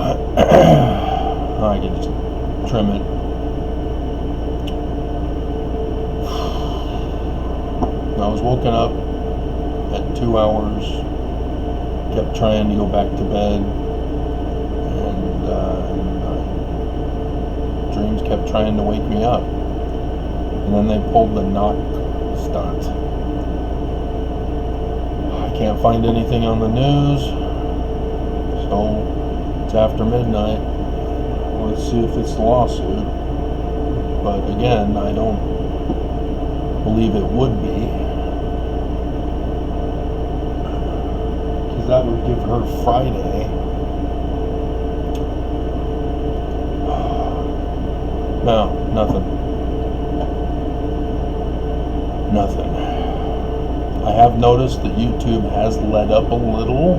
I can just trim it. I was woken up at 2 hours, kept trying to go back to bed, and dreams kept trying to wake me up. And then they pulled the knock stunt. I can't find anything on the news, so it's after midnight. Let's see if it's a lawsuit. But again, I don't believe it would be. Because that would give her Friday. No, nothing. Nothing. I have noticed that YouTube has let up a little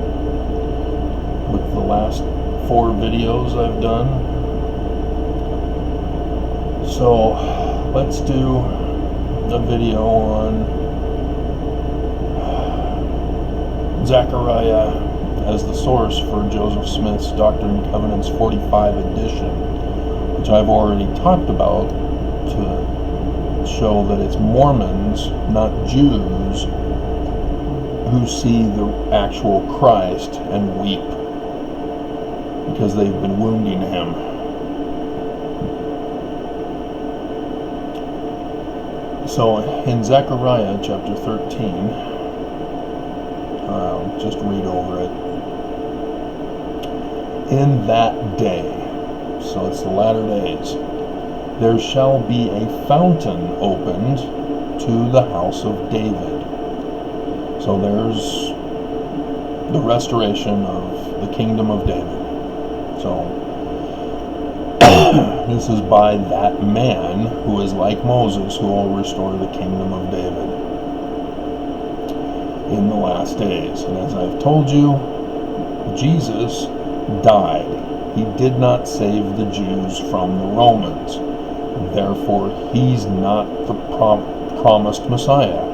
with the last 4 videos I've done. So let's do a video on Zechariah as the source for Joseph Smith's Doctrine and Covenants 45 edition, which I've already talked about to show that it's Mormons, not Jews, who see the actual Christ and weep because they've been wounding him. So in Zechariah chapter 13, I'll just read over it. In that day, so it's the latter days, there shall be a fountain opened to the house of David. So there's the restoration of the kingdom of David. So this is by that man who is like Moses, who will restore the kingdom of David in the last days. And as I've told you, Jesus died. He did not save the Jews from the Romans. Therefore, he's not the promised Messiah.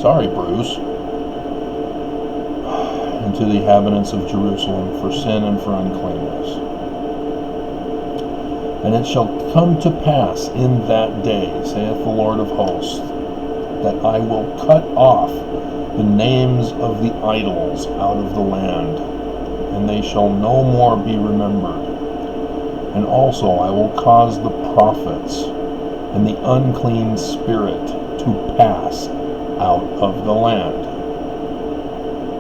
Sorry, Bruce. And to the inhabitants of Jerusalem for sin and for uncleanness. And it shall come to pass in that day, saith the Lord of hosts, that I will cut off the names of the idols out of the land, and they shall no more be remembered. And also I will cause the prophets and the unclean spirit to pass out of the land.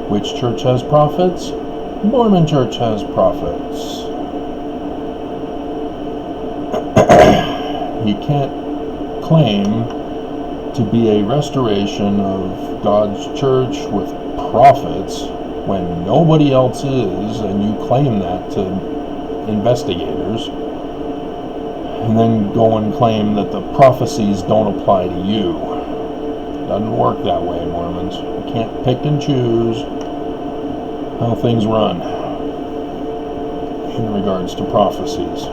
Which church has prophets? Mormon church has prophets. You can't claim to be a restoration of God's church with prophets when nobody else is, and you claim that to investigators, and then go and claim that the prophecies don't apply to you. Doesn't work that way, Mormons. You can't pick and choose how things run in regards to prophecies,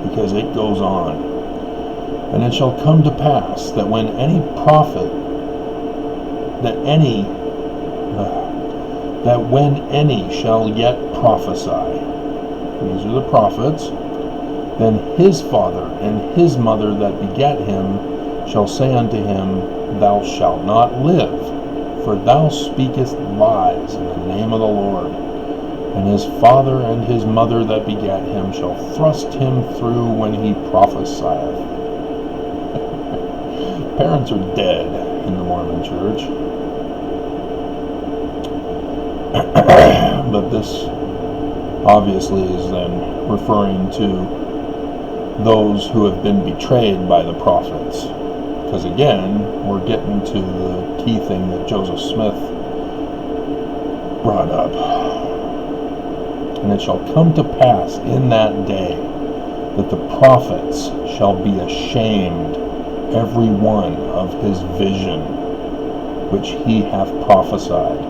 because it goes on. And it shall come to pass that when any prophet, that when any shall yet prophesy, these are the prophets, then his father and his mother that begat him shall say unto him, Thou shalt not live, for thou speakest lies in the name of the Lord. And his father and his mother that begat him shall thrust him through when he prophesieth. Parents are dead in the Mormon church. But this obviously is then referring to those who have been betrayed by the prophets. Because again, we're getting to the key thing that Joseph Smith brought up. And it shall come to pass in that day that the prophets shall be ashamed, every one of his vision which he hath prophesied.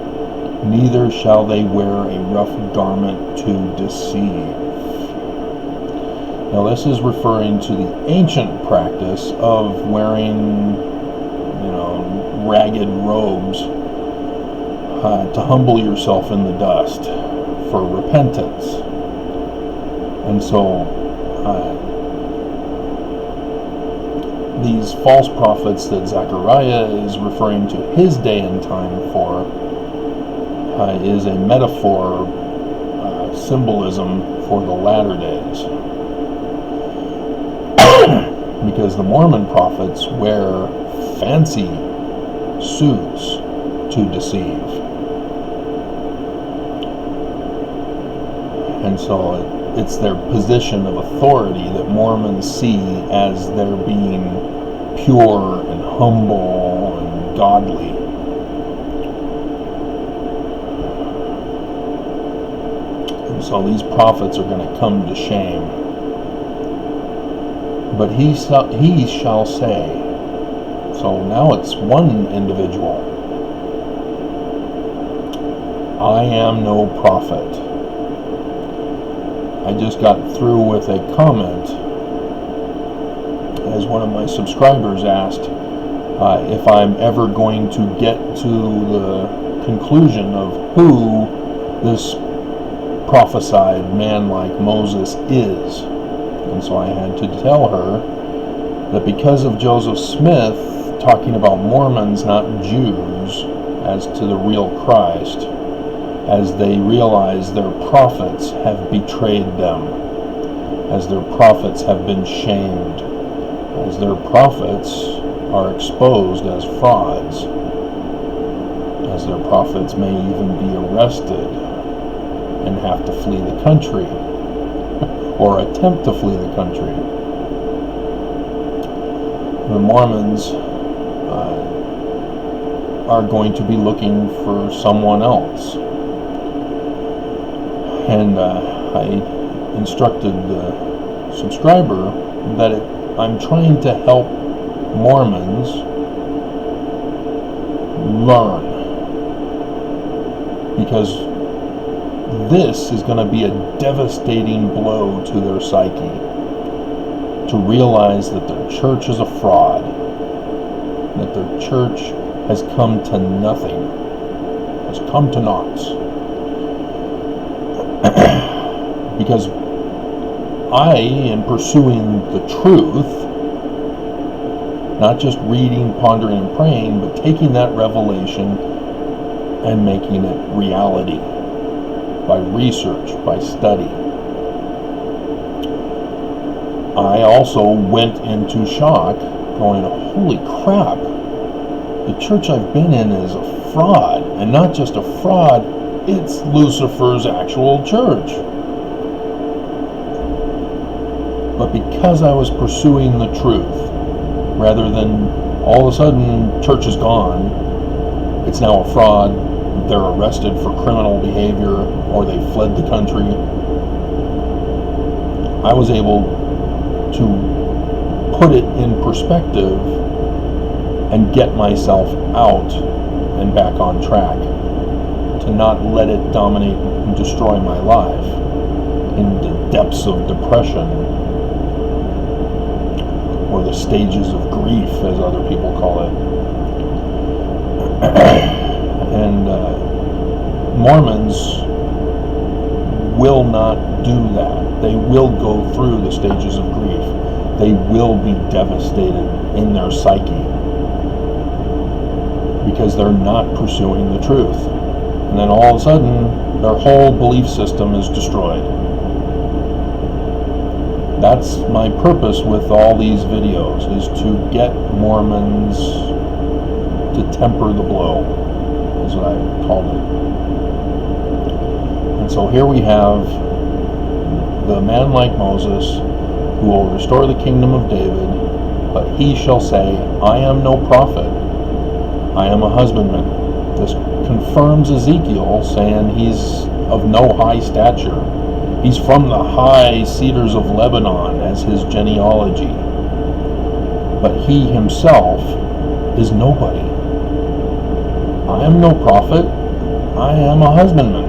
Neither shall they wear a rough garment to deceive. Now this is referring to the ancient practice of wearing, ragged robes to humble yourself in the dust for repentance. And so these false prophets that Zechariah is referring to his day and time for is a metaphor, symbolism for the latter days. Because the Mormon prophets wear fancy suits to deceive. And so it's their position of authority that Mormons see as their being pure and humble and godly. And so these prophets are going to come to shame. But he shall say, so now it's one individual, I am no prophet. I just got through with a comment as one of my subscribers asked if I'm ever going to get to the conclusion of who this prophesied man like Moses is. And so I had to tell her that because of Joseph Smith talking about Mormons, not Jews, as to the real Christ, as they realize their prophets have betrayed them, as their prophets have been shamed, as their prophets are exposed as frauds, as their prophets may even be arrested and have to flee the country, or attempt to flee the country. The Mormons are going to be looking for someone else. And I instructed the subscriber that I'm trying to help Mormons learn. Because this is going to be a devastating blow to their psyche. To realize that their church is a fraud. That their church has come to nothing. Has come to naught. Because I am pursuing the truth, not just reading, pondering, and praying, but taking that revelation and making it reality by research, by study. I also went into shock, going, holy crap, the church I've been in is a fraud, and not just a fraud, it's Lucifer's actual church. But because I was pursuing the truth, rather than all of a sudden church is gone, it's now a fraud, they're arrested for criminal behavior, or they fled the country, I was able to put it in perspective and get myself out and back on track. To not let it dominate and destroy my life in the depths of depression, or the stages of grief, as other people call it. And Mormons will not do that. They will go through the stages of grief. They will be devastated in their psyche because they're not pursuing the truth. And then all of a sudden, their whole belief system is destroyed. That's my purpose with all these videos, is to get Mormons to temper the blow, is what I called it. And so here we have the man like Moses, who will restore the kingdom of David, but he shall say, I am no prophet, I am a husbandman. This confirms Ezekiel, saying he's of no high stature. He's from the high cedars of Lebanon as his genealogy. But he himself is nobody. I am no prophet, I am a husbandman.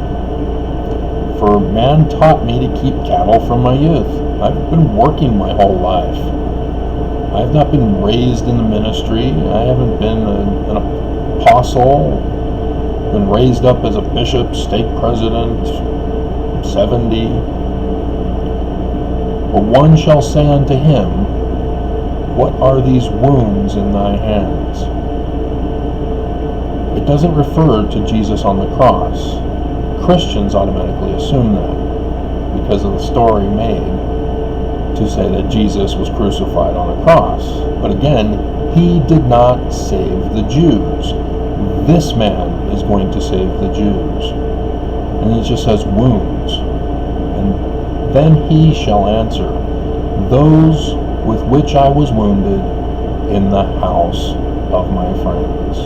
For man taught me to keep cattle from my youth. I've been working my whole life. I have not been raised in the ministry. I haven't been an apostle, been raised up as a bishop, stake president, 70. But one shall say unto him, What are these wounds in thy hands? It doesn't refer to Jesus on the cross. Christians automatically assume that because of the story made to say that Jesus was crucified on a cross. But again, he did not save the Jews. This man is going to save the Jews. And it just says wounds. And then he shall answer, Those with which I was wounded in the house of my friends.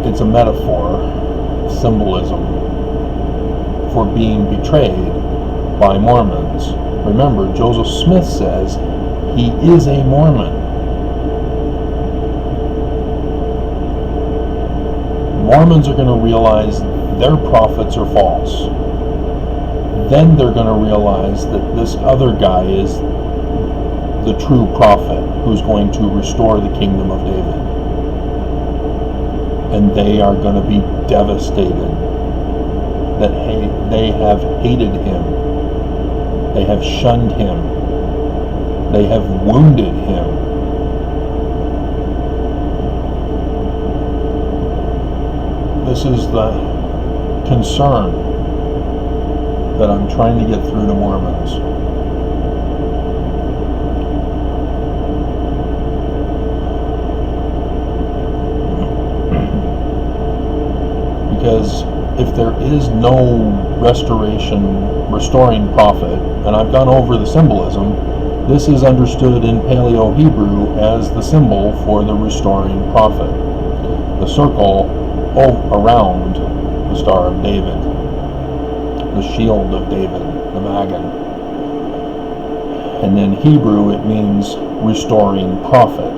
It's a metaphor, symbolism, for being betrayed by Mormons. Remember, Joseph Smith says he is a Mormon. Mormons are going to realize their prophets are false. Then they're going to realize that this other guy is the true prophet who's going to restore the kingdom of David. And they are going to be devastated that they have hated him. They have shunned him. They have wounded him. This is the concern that I'm trying to get through to Mormons. Because if there is no restoring prophet, and I've gone over the symbolism, this is understood in Paleo-Hebrew as the symbol for the restoring prophet. The circle around the Star of David, the shield of David, the Magen. And in Hebrew it means restoring prophet,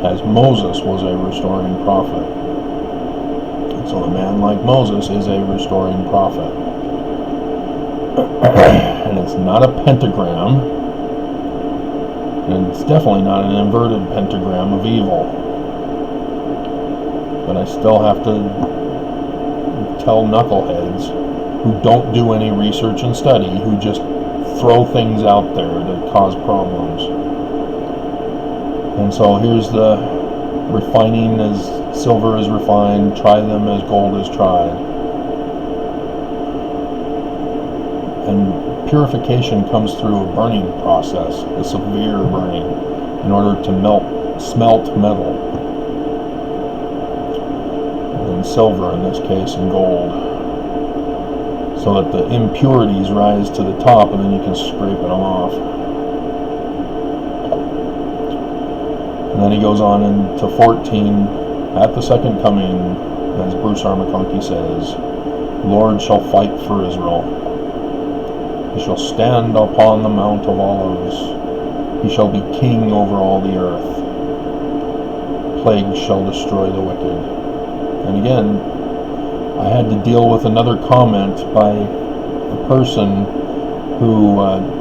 as Moses was a restoring prophet. So a man like Moses is a restoring prophet. And it's not a pentagram, and it's definitely not an inverted pentagram of evil. But I still have to tell knuckleheads who don't do any research and study, who just throw things out there to cause problems. And so here's the refining as silver is refined, try them as gold is tried. And purification comes through a burning process, a severe burning, in order to smelt metal. And silver in this case, and gold. So that the impurities rise to the top, and then you can scrape them off. And then he goes on into 14, at the second coming, as Bruce R. McConkie says, the Lord shall fight for Israel. He shall stand upon the Mount of Olives. He shall be king over all the earth. Plagues shall destroy the wicked. And again, I had to deal with another comment by a person who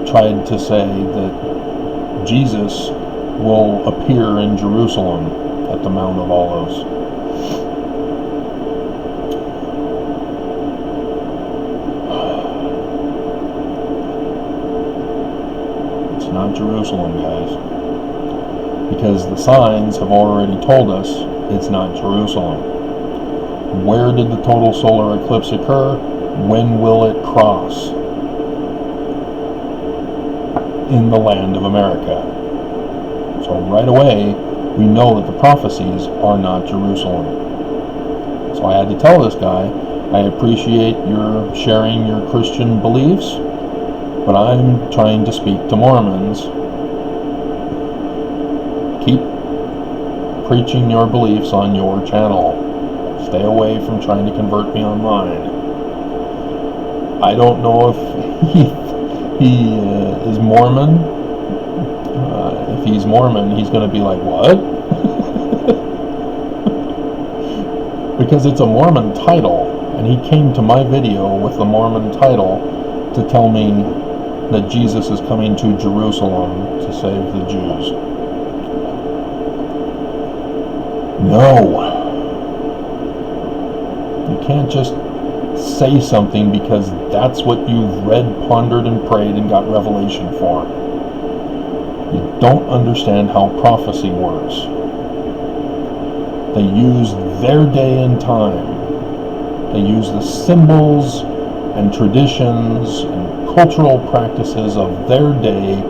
tried to say that Jesus will appear in Jerusalem at the Mount of Olives. It's not Jerusalem, guys, because the signs have already told us it's not Jerusalem. Where did the total solar eclipse occur? When will it cross? In the land of America. So right away, we know that the prophecies are not Jerusalem. So I had to tell this guy, I appreciate your sharing your Christian beliefs, but I'm trying to speak to Mormons. Keep preaching your beliefs on your channel. Stay away from trying to convert me online. I don't know if he is Mormon. If he's Mormon, he's going to be like, what? Because it's a Mormon title, and he came to my video with the Mormon title to tell me that Jesus is coming to Jerusalem to save the Jews. No. You can't just say something because that's what you've read, pondered, and prayed and got revelation for. You don't understand how prophecy works. They use their day and time. They use the symbols and traditions and cultural practices of their day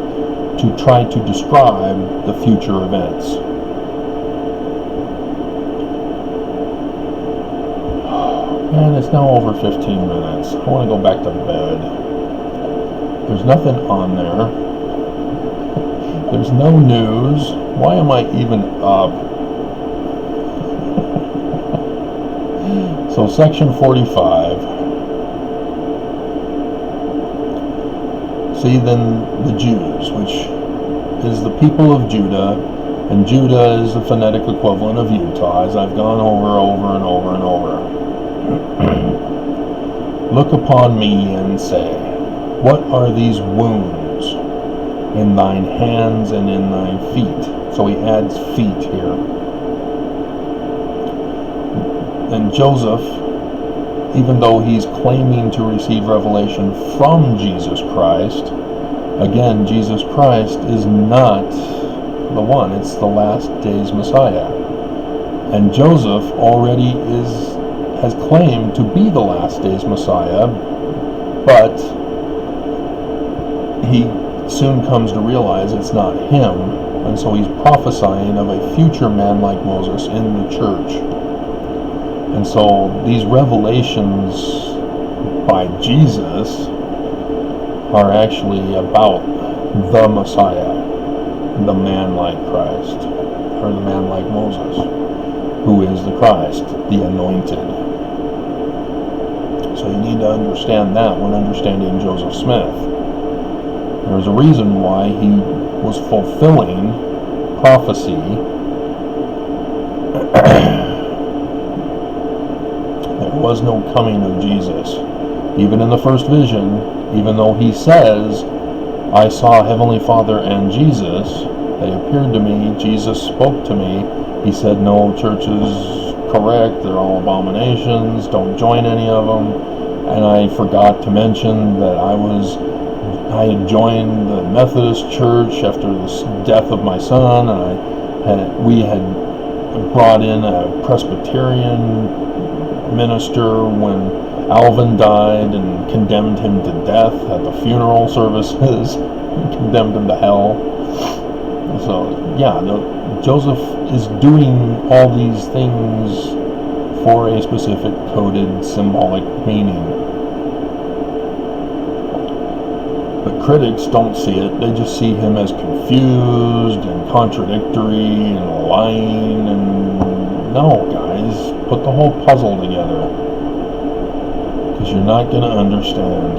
to try to describe the future events. And it's now over 15 minutes. I want to go back to bed. There's nothing on there. There's no news. Why am I even up? So section 45. See then the Jews, which is the people of Judah, and Judah is the phonetic equivalent of Utah, as I've gone over and over. Look upon me and say, what are these wounds in thine hands and in thine feet? So he adds feet here. And Joseph, even though he's claiming to receive revelation from Jesus Christ, again, Jesus Christ is not the one. It's the last days Messiah. And Joseph already has claimed to be the last days Messiah, but he soon comes to realize it's not him, and so he's prophesying of a future man like Moses in the church. And so these revelations by Jesus are actually about the Messiah, the man like Christ, or the man like Moses, who is the Christ, the anointed. So you need to understand that when understanding Joseph Smith. There's a reason why he was fulfilling prophecy there was no coming of Jesus. Even in the first vision, even though he says, I saw Heavenly Father and Jesus, they appeared to me, Jesus spoke to me, he said, no, church is correct, they're all abominations, don't join any of them. And I forgot to mention that I had joined the Methodist Church after the death of my son, and we had brought in a Presbyterian minister when Alvin died and condemned him to death at the funeral services, condemned him to hell. So yeah, Joseph is doing all these things for a specific coded symbolic meaning. But critics don't see it. They just see him as confused and contradictory and lying. And no, guys, put the whole puzzle together, because you're not going to understand.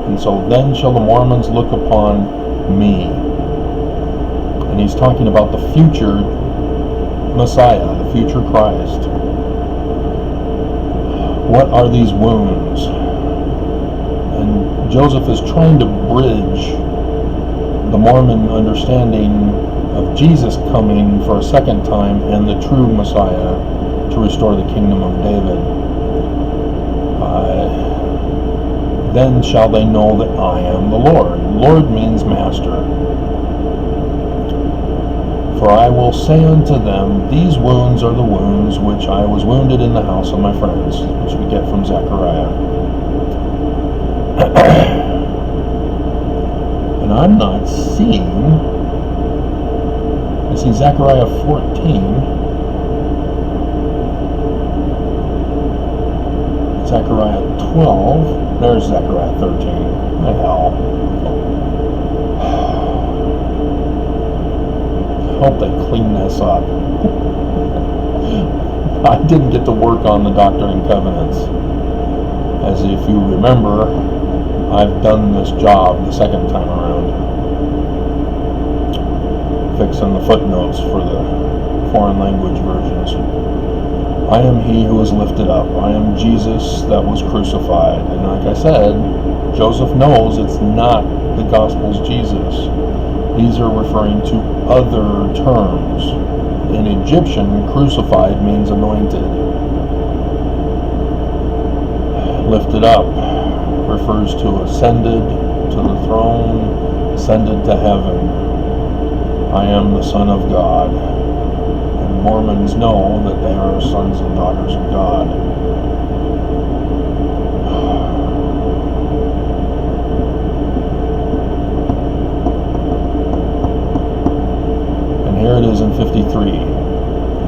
And so then shall the Mormons look upon me. And he's talking about the future Messiah, the future Christ. What are these wounds? And Joseph is trying to bridge the Mormon understanding of Jesus coming for a second time and the true Messiah to restore the kingdom of David. Then shall they know that I am the Lord. Lord means master. For I will say unto them, these wounds are the wounds which I was wounded in the house of my friends, which we get from Zechariah. And I'm not seeing, I see Zechariah 14, Zechariah 12, there's Zechariah 13, the hell. I hope they clean this up. I didn't get to work on the Doctrine and Covenants. As if you remember, I've done this job the second time around, fixing the footnotes for the foreign language versions. I am he who was lifted up. I am Jesus that was crucified. And like I said, Joseph knows it's not the Gospel's Jesus. These are referring to other terms. In Egyptian, crucified means anointed. Lifted up refers to ascended to the throne, ascended to heaven. I am the Son of God. And Mormons know that they are sons and daughters of God. And here it is in 53.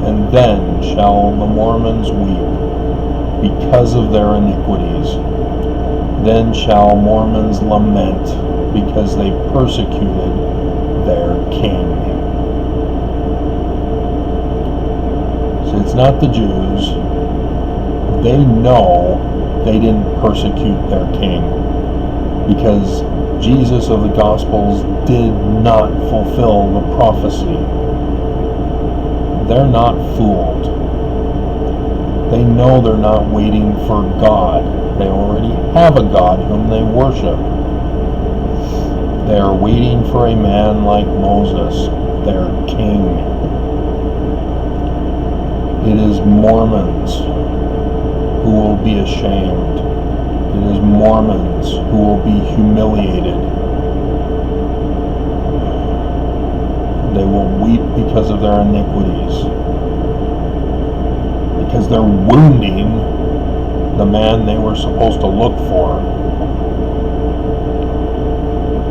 And then shall the Mormons weep because of their iniquities. Then shall Mormons lament because they persecuted their king. So it's not the Jews. They know they didn't persecute their king because Jesus of the Gospels did not fulfill the prophecy. They're not fooled. They know they're not waiting for God. They already have a God whom they worship. They are waiting for a man like Moses, their king. It is Mormons who will be ashamed. It is Mormons who will be humiliated. They will weep because of their iniquities. Because they're wounding the man they were supposed to look for.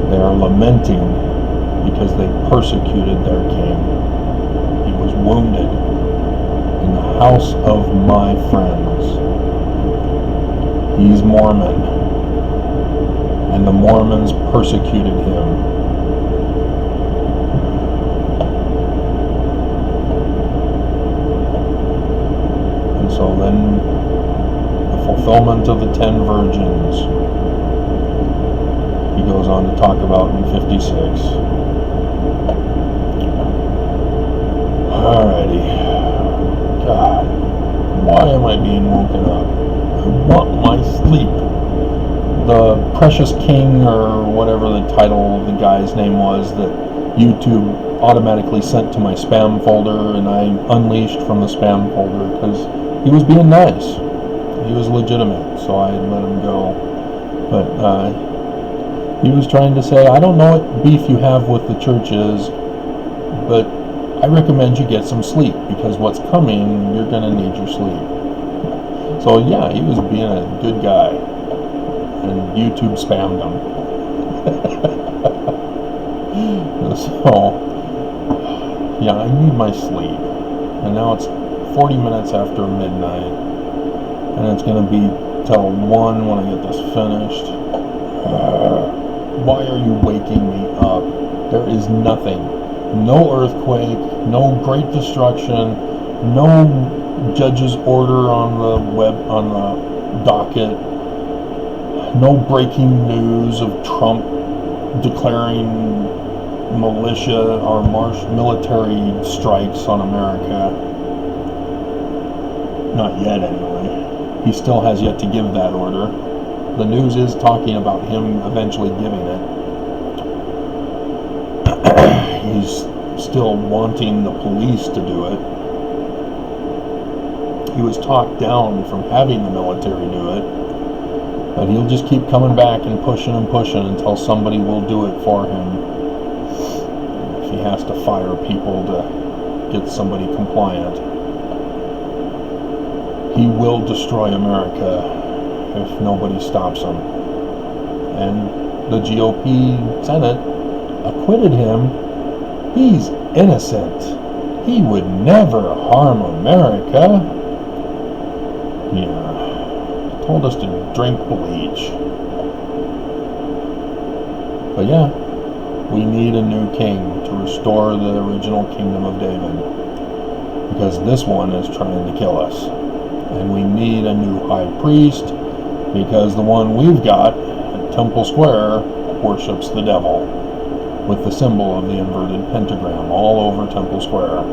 They are lamenting because they persecuted their king. He was wounded in the house of my friends. He's Mormon, and the Mormons persecuted him. And so then the fulfillment of the 10 virgins, he goes on to talk about in 56. Alrighty. God, why am I being woken up? I want my sleep. The Precious King, or whatever the title of the guy's name was, that YouTube automatically sent to my spam folder, and I unleashed from the spam folder because he was being nice. He was legitimate, so I let him go. But he was trying to say, I don't know what beef you have with the churches, but I recommend you get some sleep, because what's coming, you're going to need your sleep. So yeah, he was being a good guy, and YouTube spammed him. So, yeah, I need my sleep. And now it's 40 minutes after midnight, and it's going to be till 1 when I get this finished. Why are you waking me up? There is nothing. No earthquake, no great destruction, no judge's order on the docket, no breaking news of Trump declaring militia or military strikes on America. Not yet, anyway. He still has yet to give that order. The news is talking about him eventually giving it. He's still wanting the police to do it. He was talked down from having the military do it, but he'll just keep coming back and pushing until somebody will do it for him. If he has to fire people to get somebody compliant, he will destroy America if nobody stops him. And the GOP Senate acquitted him. He's innocent. He would never harm America. Yeah. Told us to drink bleach. But yeah, we need a new king to restore the original kingdom of David, because this one is trying to kill us. And we need a new high priest, because the one we've got at Temple Square worships the devil, with the symbol of the inverted pentagram all over Temple Square.